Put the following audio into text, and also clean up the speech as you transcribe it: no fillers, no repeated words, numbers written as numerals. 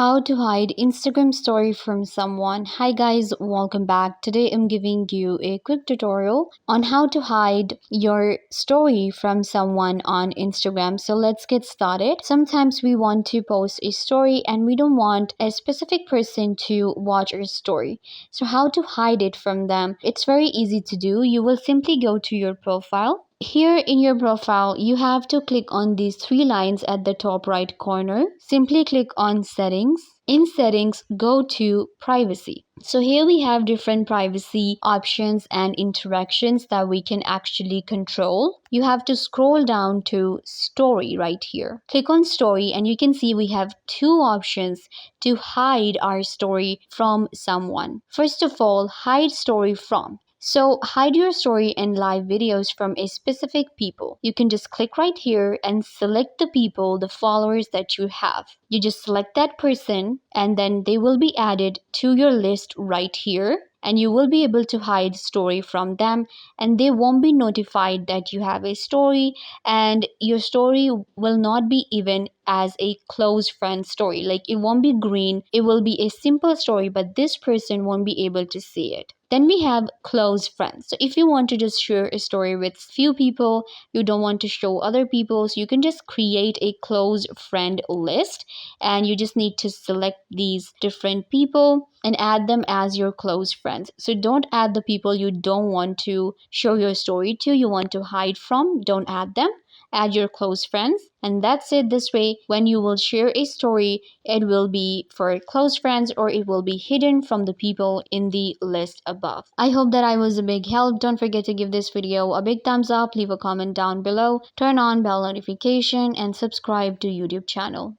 How to hide Instagram story from someone. Hi guys, welcome back. Today I'm giving you a quick tutorial on how to hide your story from someone on Instagram. So let's get started. Sometimes we want to post a story and we don't want a specific person to watch our story. So how to hide it from them? It's very easy to do. You will simply go to your profile. Here in your profile, you have to click on these three lines at the top right corner. Simply click on settings. In settings, go to privacy. So here we have different privacy options and interactions that we can actually control. You have to scroll down to story right here. Click on story and you can see we have two options to hide our story from someone. First of all, hide story from. So hide your story and live videos from a specific people. You can just click right here and select the people, the followers that you have. You just select that person and then they will be added to your list right here. And you will be able to hide story from them and they won't be notified that you have a story, and your story will not be even as a close friend story. Like it won't be green, it will be a simple story, but this person won't be able to see it. Then we have close friends. So if you want to just share a story with few people, you don't want to show other people, so you can just create a close friend list and you just need to select these different people and add them as your close friends. So don't add the people you don't want to show your story to, you want to hide from. Don't add them. Add your close friends, and that's it. This way, when you will share a story, it will be for close friends or it will be hidden from the people in the list above. I hope that I was a big help. Don't forget to give this video a big thumbs up, leave a comment down below, turn on bell notification, and subscribe to YouTube channel.